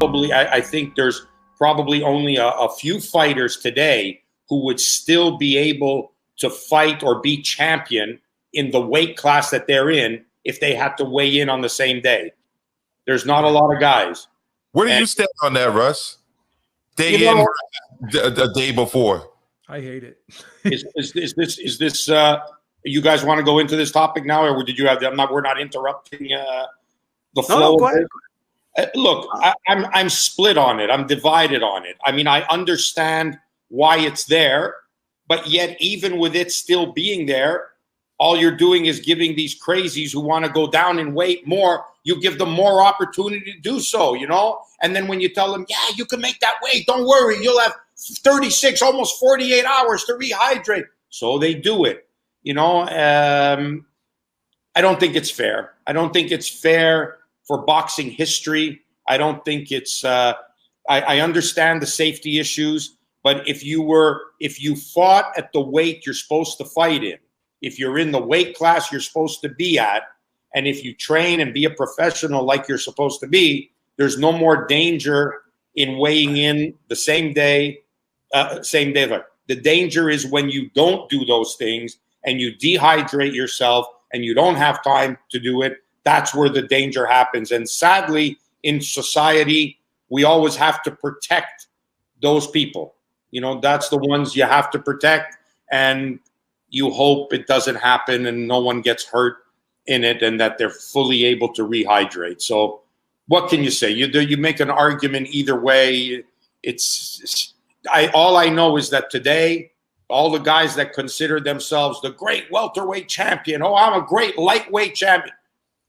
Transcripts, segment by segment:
I think there's probably only a few fighters today who would still be able to fight or be champion in the weight class that they're in if they had to weigh in on the same day. There's not a lot of guys. Where do you stand on that, Russ? Day in, the day before. I hate it. Is this you guys want to go into this topic now, or did you have? We're not interrupting the flow. No, go ahead. Look, I'm split on it. I'm divided on it. I mean, I understand why it's there, but yet even with it still being there, all you're doing is giving these crazies who want to go down in weight more, you give them more opportunity to do so, you know? And then when you tell them, yeah, you can make that weight, don't worry, you'll have 36, almost 48 hours to rehydrate. So they do it, you know? I don't think it's fair. I don't think it's fair for boxing history. I don't think it's, I understand the safety issues, but if you fought at the weight you're supposed to fight in, if you're in the weight class you're supposed to be at, and if you train and be a professional like you're supposed to be, there's no more danger in weighing in the same day. The danger is when you don't do those things and you dehydrate yourself and you don't have time to do it. That's where the danger happens. And sadly, in society, we always have to protect those people. You know, that's the ones you have to protect, and you hope it doesn't happen and no one gets hurt in it and that they're fully able to rehydrate. So what can you say? You make an argument either way. All I know is that today, all the guys that consider themselves the great welterweight champion, oh, I'm a great lightweight champion.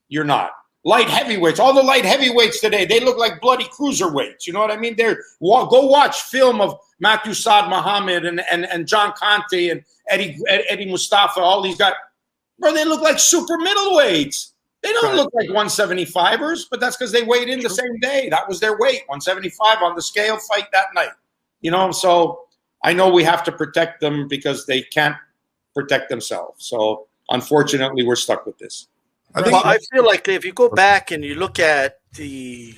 You're not. Light heavyweights, all the light heavyweights today, they look like bloody cruiserweights. You know what I mean? Go watch film of Matthew Saad Muhammad and John Conte and Eddie Mustafa, all these guys. Bro, they look like super middleweights. They don't look like 175ers, but that's because they weighed in the same day. That was their weight, 175 on the scale, fight that night. You know, so I know we have to protect them because they can't protect themselves. So unfortunately, we're stuck with this. I feel like if you go back and you look at the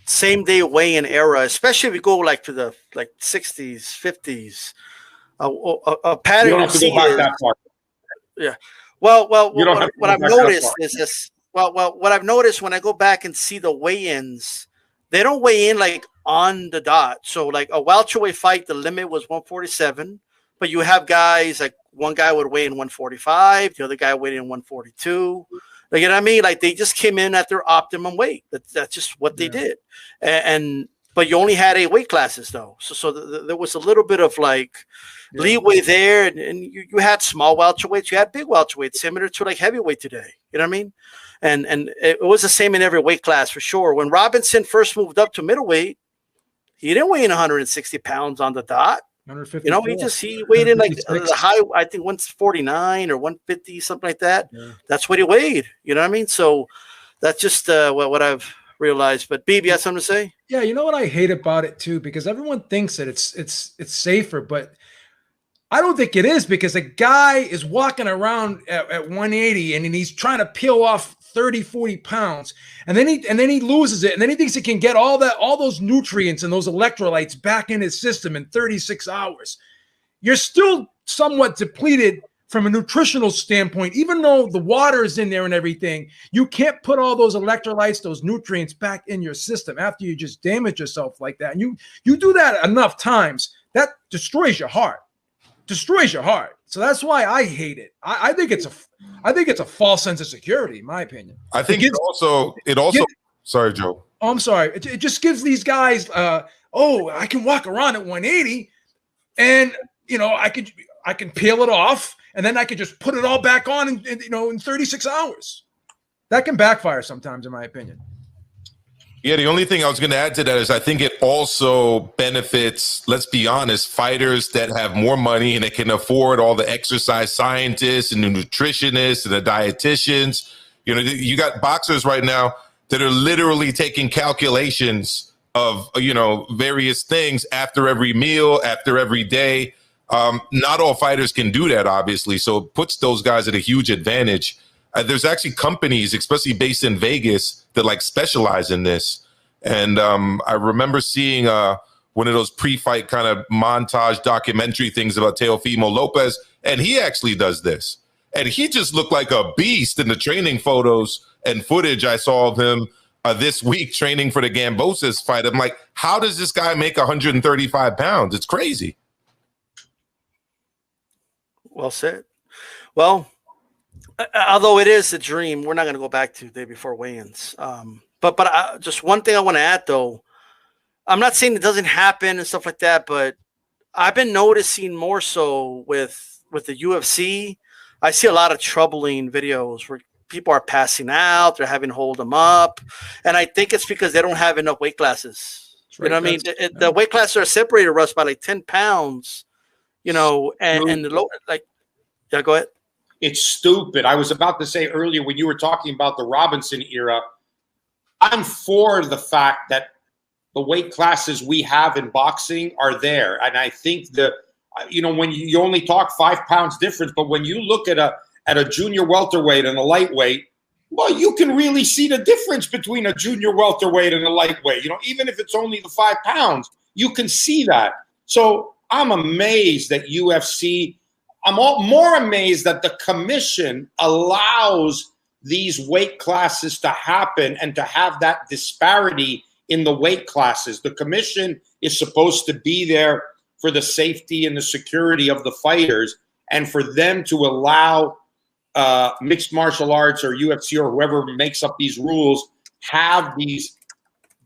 same day weigh-in era, especially if you go like to the 60s, 50s, a pattern you don't have to go back that far. Yeah. Well, what I've noticed is this. Well, what I've noticed when I go back and see the weigh-ins, they don't weigh in like on the dot. So like a welterweight fight, the limit was 147, but you have guys like one guy would weigh in 145, the other guy weighed in 142. Like, you know what I mean? Like they just came in at their optimum weight. That's just what they did. But you only had 8 weight classes though. So there was a little bit of like leeway there. And you had small welterweights, you had big welterweights, similar to like heavyweight today. You know what I mean? And it was the same in every weight class for sure. When Robinson first moved up to middleweight, he didn't weigh in 160 pounds on the dot. You know, he weighed in like the high, I think 149 or 150, something like that. Yeah. That's what he weighed. You know what I mean? So that's just what I've realized. But BB, you have something to say? Yeah, you know what I hate about it too, because everyone thinks that it's safer, but I don't think it is, because a guy is walking around at 180 and he's trying to peel off 30, 40 pounds. And then he loses it. And then he thinks he can get all those nutrients and those electrolytes back in his system in 36 hours. You're still somewhat depleted from a nutritional standpoint, even though the water is in there and everything. You can't put all those electrolytes, those nutrients back in your system after you just damage yourself like that. And you do that enough times, that destroys your heart. So that's why I hate it. I think it's a false sense of security, in my opinion. I think it also sorry, Joe. Oh, I'm sorry. It just gives these guys I can walk around at 180 and you know I can peel it off and then I could just put it all back on in 36 hours. That can backfire sometimes, in my opinion. Yeah, the only thing I was going to add to that is I think it also benefits, let's be honest, fighters that have more money and they can afford all the exercise scientists and the nutritionists and the dietitians. You know, you got boxers right now that are literally taking calculations of, you know, various things after every meal, after every day. Not all fighters can do that, obviously. So it puts those guys at a huge advantage. There's actually companies, especially based in Vegas, that like specialize in this. And I remember seeing one of those pre-fight kind of montage documentary things about Teofimo Lopez, and he actually does this. And he just looked like a beast in the training photos and footage I saw of him this week training for the Gambosis fight. I'm like, how does this guy make 135 pounds? It's crazy. Well said. Well, although it is a dream, we're not going to go back to the day before weigh-ins. But just one thing I want to add, though. I'm not saying it doesn't happen and stuff like that, but I've been noticing more so with the UFC. I see a lot of troubling videos where people are passing out, they're having to hold them up, and I think it's because they don't have enough weight classes. Right. You know what I mean? The weight classes are separated, Russ, by like 10 pounds. You know, and the low, like, yeah, go ahead. It's stupid. I was about to say earlier when you were talking about the Robinson era, I'm for the fact that the weight classes we have in boxing are there. And I think when you only talk 5 pounds difference, but when you look at a junior welterweight and a lightweight, well, you can really see the difference between a junior welterweight and a lightweight. You know, even if it's only the 5 pounds, you can see that. So I'm amazed that UFC, I'm more amazed that the commission allows these weight classes to happen and to have that disparity in the weight classes. The commission is supposed to be there for the safety and the security of the fighters, and for them to allow mixed martial arts or UFC or whoever makes up these rules have these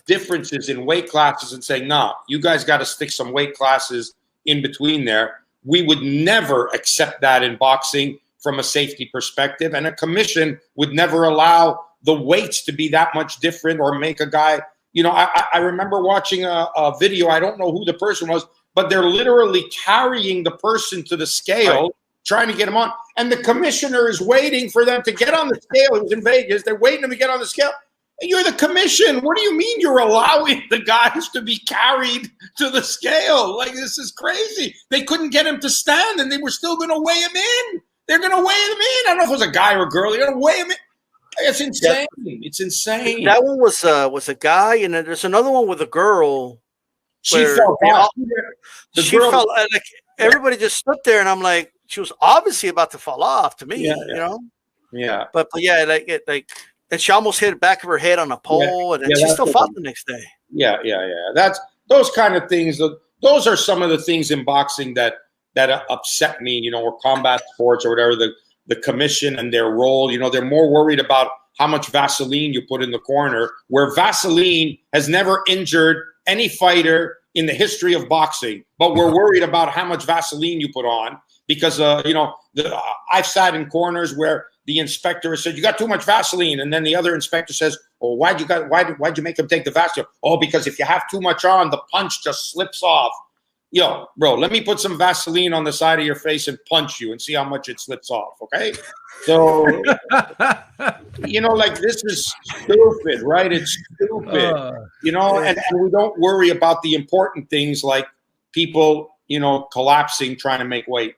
differences in weight classes and say, nah, you guys got to stick some weight classes in between there. We would never accept that in boxing from a safety perspective, and a commission would never allow the weights to be that much different or make a guy. You know, I remember watching a video. I don't know who the person was, but they're literally carrying the person to the scale, trying to get him on. And the commissioner is waiting for them to get on the scale. It was in Vegas. They're waiting them to get on the scale. And you're the commission. What do you mean you're allowing the guys to be carried to the scale? Like, this is crazy. They couldn't get him to stand, and they were still going to weigh him in. They're going to weigh him in. I don't know if it was a guy or a girl. They're going to weigh him in. It's insane. It's insane. That one was a guy, and then there's another one with a girl. She fell off. She fell. Like, everybody just stood there, and I'm like, she was obviously about to fall off to me. Yeah, you know. Yeah. But yeah, and she almost hit the back of her head on a pole, and then she still fought the next day. Yeah. That's those kind of things. Those are some of the things in boxing that upset me. You know, or combat sports or whatever. The commission and their role, you know, they're more worried about how much Vaseline you put in the corner, where Vaseline has never injured any fighter in the history of boxing. But we're worried about how much Vaseline you put on because, I've sat in corners where the inspector has said, you got too much Vaseline. And then the other inspector says, oh, why'd you make him take the Vaseline? Oh, because if you have too much on, the punch just slips off. Yo, bro, let me put some Vaseline on the side of your face and punch you and see how much it slips off, okay? So, like, this is stupid, right? It's stupid, and we don't worry about the important things like people, collapsing, trying to make weight.